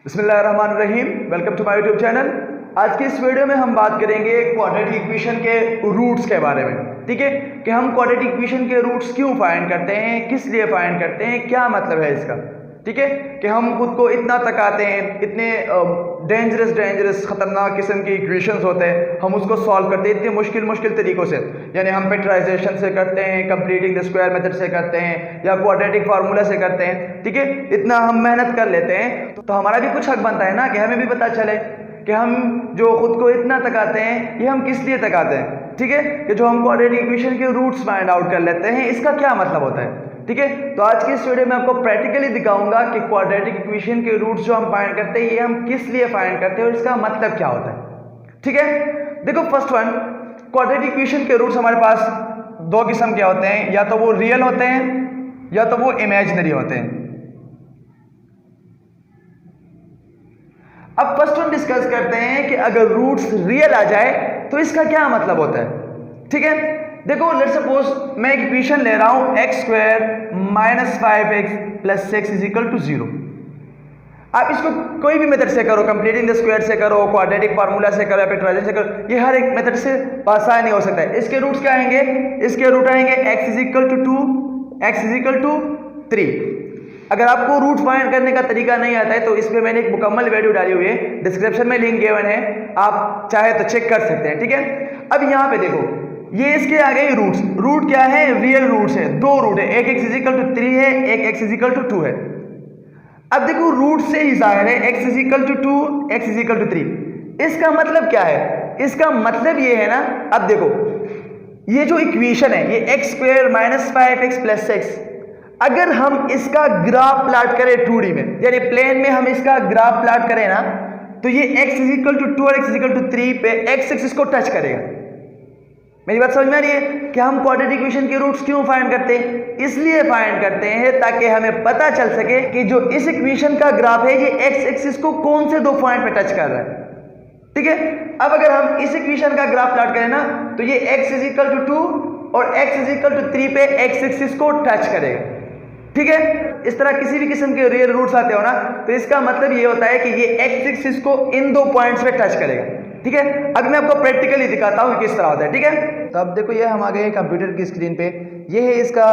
बिस्मिल्लाहिर्रहमानिर्रहीम। Welcome to my YouTube channel. आज की इस वीडियो में हम बात करेंगे क्वाड्रेटिक इक्वेशन के रूट्स के बारे में। ठीक है, कि हम क्वाड्रेटिक इक्वेशन के रूट्स क्यों फाइंड करते हैं, किस लिए फाइंड करते हैं, क्या मतलब है इसका। ठीक है, कि हम खुद को इतना तकाते हैं, इतने डेंजरस खतरनाक किस्म की इक्वेशंस होते हैं, हम उसको सॉल्व करते हैं इतने मुश्किल तरीकों से। यानी हम फैक्टराइजेशन से करते हैं, कंप्लीटिंग द स्क्वायर मेथड से करते हैं, या क्वाड्रेटिक फार्मूला से करते हैं। ठीक है, इतना हम मेहनत कर लेते हैं तो हमारा भी कुछ हक बनता है ना कि हमें भी पता चले कि हम जो खुद को इतना तकाते हैं ये हम किस लिए तकाते हैं। ठीक है, कि जो हम क्वाड्रेटिक इक्वेशन के रूट्स फाइंड आउट कर लेते हैं, इसका क्या मतलब होता है। ठीक है, तो आज की इस वीडियो में आपको प्रैक्टिकली दिखाऊंगा कि क्वाड्रेटिक इक्वेशन के रूट्स जो हम फाइंड करते हैं ये हम किस लिए फाइंड करते हैं और इसका मतलब क्या होता है। ठीक है, देखो फर्स्ट वन, क्वाड्रेटिक इक्वेशन के रूट्स हमारे पास दो किस्म के होते हैं, या तो वो रियल होते हैं या तो वो इमेजिनरी होते हैं। अब फर्स्ट वन डिस्कस करते हैं कि अगर रूट्स रियल आ जाए तो इसका क्या मतलब होता है। ठीक है, देखो लेट्स सपोज मैं एक इक्वेशन ले रहा हूं x² - 5x + 6 = 0। आप इसको कोई भी मेथड से करो, कंप्लीटिंग द स्क्वायर से करो, क्वाड्रेटिक फार्मूला से करो, फैक्टराइजेशन से करो, ये हर एक मेथड से आसान नहीं हो सकता है। इसके रूट्स क्या आएंगे, इसके रूट आएंगे x = 2, x = 3। अगर आपको रूट फाइंड करने का तरीका नहीं आता है तो इस पे मैंने एक मुकम्मल वीडियो डाली हुई है, डिस्क्रिप्शन में लिंक गिवन है, आप चाहे तो चेक कर सकते हैं। ठीक है, अब यहाँ पे देखो ये इसके आ गए रूट्स। रूट क्या है, रियल रूट्स है, दो रूट है, एक x = 3 है, एक x = 2 है। अब देखो रूट से ही जाहिर है x = 2, x = 3। इसका मतलब क्या है, इसका मतलब ये है ना, अब देखो ये जो इक्वेशन है ये x² - 5x + 6, अगर हम इसका ग्राफ प्लॉट करें 2D में, यानी प्लेन में हम इसका ग्राफ प्लॉट करें ना, तो ये x = 2 और x = 3 पे x एक्सिस को टच करेगा। मेरी बात समझ में आ रही है कि हम क्वाड्रेटिक इक्वेशन के रूट्स क्यों फाइंड करते हैं, इसलिए फाइंड करते हैं ताकि हमें पता चल सके कि जो इस इक्वेशन का ग्राफ है ये x एक्सिस को कौन से दो पॉइंट पे टच कर रहा है। ठीक है, अब अगर हम इस इक्वेशन का ग्राफ प्लॉट करें ना तो ये x = 2 और x = 3 पे x एक्सिस को टच करेगा। ठीक है, इस तरह किसी भी किस्म के रियल रूट्स आते हो ना तो इसका मतलब ये होता है कि ये x एक्सिस को इन दो पॉइंट्स पे टच करेगा। ठीक है, अभी मैं आपको प्रैक्टिकली दिखाता हूँ किस तरह होता है। ठीक है, तो अब देखो ये हम आ गए कंप्यूटर की स्क्रीन पे, ये है इसका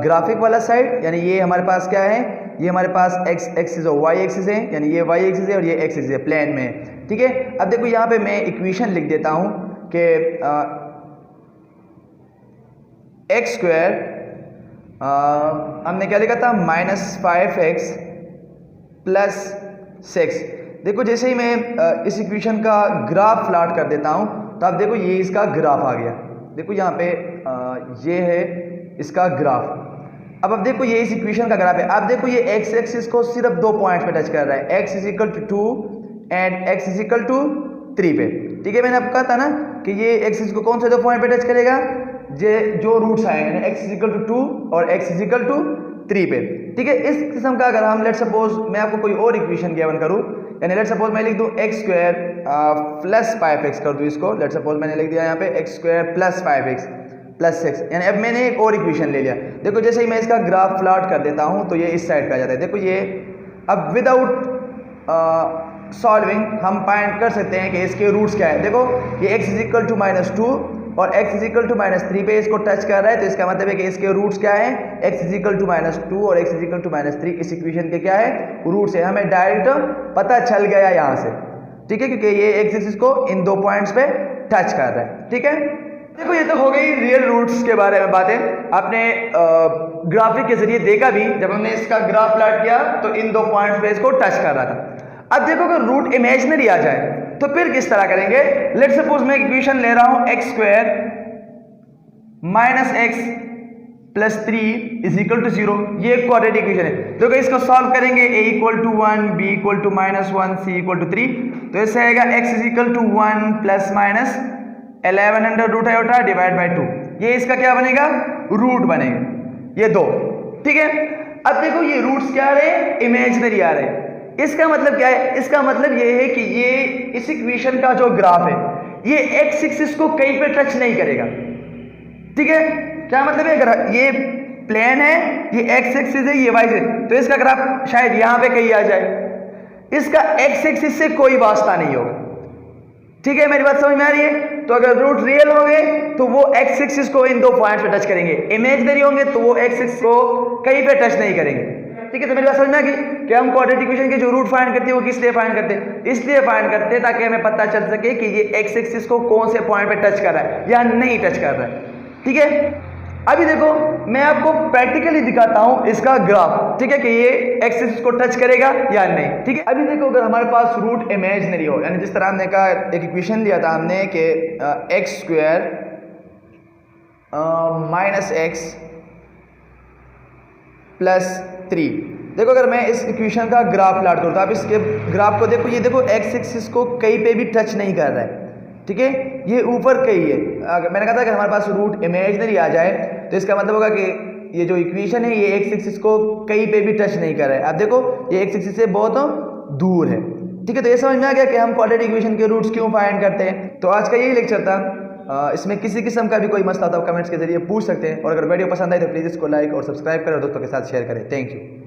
ग्राफिक वाला साइड, यानी ये हमारे पास क्या है, ये हमारे पास x एक्सिस और y एक्सिस है, यानी ये y एक्सिस है और ये x एक्सिस है प्लेन में। ठीक है, अब देखो यहाँ पे मैं इक्वेशन लिख देता हूँ कि x² हमने क्या लिखा था, -5x + 6। देखो जैसे ही मैं इस इक्वेशन का ग्राफ प्लॉट कर देता हूं तो आप देखो ये इसका ग्राफ आ गया। देखो यहाँ पे ये है इसका ग्राफ। अब देखो ये इस इक्वेशन का ग्राफ है। अब देखो ये x एक्सिस को सिर्फ दो पॉइंट्स पे टच कर रहा है, x = 2 एंड x = 3 पे। ठीक है, मैंने आपको कहा था ना कि ये एक्सिस को कौन से दो पॉइंट पे टच करेगा, जो रूट्स आएंगे x = 2 और x = 3 पे। ठीक है, इस किस्म का अगर हम लेट सपोज मैं आपको कोई और इक्वेशन गिवन करूं, यानी लेट सपोज मैं लिख दूं x² + 5x कर दूं इसको, लेट सपोज मैंने लिख दिया यहाँ पे x² + 5x + 6, यानी अब मैंने एक और इक्वेशन ले लिया। देखो जैसे ही मैं इसका ग्राफ प्लॉट कर देता हूं तो ये इस साइड पे आ जाता है। देखो ये अब विदाउट सॉल्विंग हम फाइंड कर सकते हैं कि इसके रूट्स क्या है। देखो ये x = -2 और x = -3 पे इसको टच कर रहा है, तो इसका मतलब है कि इसके रूट्स क्या है, x = -2 और x = -3 इस इक्वेशन के क्या है, रूट्स है। हमें डायरेक्ट पता चल गया यहाँ से। ठीक है, क्योंकि ये x एक्सिस को इन दो पॉइंट्स पे टच कर रहा है। ठीक है, देखो ये तो हो गई रियल रूट्स के बारे में बातें। आपने ग्राफिक के जरिए देखा भी, जब हमने इसका ग्राफ प्लॉट किया तो इन दो पॉइंट्स पे इसको टच कर रहा था। अब देखो अगर रूट इमेजिनरी आ जाए तो फिर किस तरह करेंगे। लेट सपोज मैं इक्वेशन ले रहा हूं x² - x + 3 = 0। ये एक क्वाड्रेटिक इक्वेशन है। देखो इसको सॉल्व करेंगे, a = 1, b = -1, c = 3, तो इससे आएगा x = 1 ± 11√i / 2। ये इसका क्या बनेगा, रूट बनेगा, ये दो। ठीक है, अब देखो ये रूट्स क्या आ रहे हैं, इमेजिनरी आ रहे हैं। इसका मतलब क्या है, इसका मतलब ये है कि ये इस इक्वेशन का जो ग्राफ है ये x एक्सिस को कहीं पे टच नहीं करेगा। ठीक है, क्या मतलब है, अगर ये प्लेन है, ये x एक्सिस है, ये y है, तो इसका ग्राफ शायद यहां पे कहीं आ जाए, इसका एक्स एक्सिस से कोई वास्ता नहीं होगा। ठीक है, मेरी बात समझ में आ रही है? तो अगर रूट रियल होंगे तो वो एक्स एक्सिस को इन दो पॉइंट्स पे टच करेंगे, इमेजिनरी होंगे तो वो एक्स एक्सिस को कहीं पे टच नहीं करेंगे। ठीक है, तो मेरी बात समझ में आ गई कि हम क्वाड्रेटिक इक्वेशन के जो रूट फाइंड करते हैं वो किस लिए फाइंड करते हैं? इसलिए फाइंड करते हैं ताकि हमें पता चल सके कि ये एक्स एक्सिस को कौन से पॉइंट पे टच कर रहा है या नहीं टच कर रहा है। ठीक है, अभी देखो मैं आपको प्रैक्टिकली दिखाता हूं इसका ग्राफ। ठीक है, कि ये एक्स एक्सिस को टच करेगा या नहीं। ठीक है, अभी देखो अगर हमारे पास रूट इमेजिनरी हो, यानी जिस तरह हमने कहा एक इक्वेशन लिया था हमने कि x square minus x plus 3। देखो अगर मैं इस इक्वेशन का ग्राफ प्लॉट करूँ तो आप इसके ग्राफ को देखो, ये देखो एक्स एक्सिस को कहीं पे भी टच नहीं कर रहा है। ठीक है, ये ऊपर कहीं है। मैंने कहा था कि हमारे पास रूट इमेजिनरी आ जाए तो इसका मतलब होगा कि ये जो इक्वेशन है ये एक्स एक्सिस को कहीं पे भी टच नहीं कर रहा है। आप देखो ये एक्स एक्सिस से बहुत दूर है। ठीक है, तो ये समझ में आ गया कि हम क्वाड्रेटिक इक्वेशन के रूट्स क्यों फाइंड करते हैं। तो आज का यही लेक्चर था। इसमें किसी किस्म का भी कोई मसला था कमेंट्स के जरिए पूछ सकते हैं, और अगर वीडियो पसंद आए तो प्लीज़ इसको लाइक और सब्सक्राइब करें और दोस्तों के साथ शेयर करें। Thank you.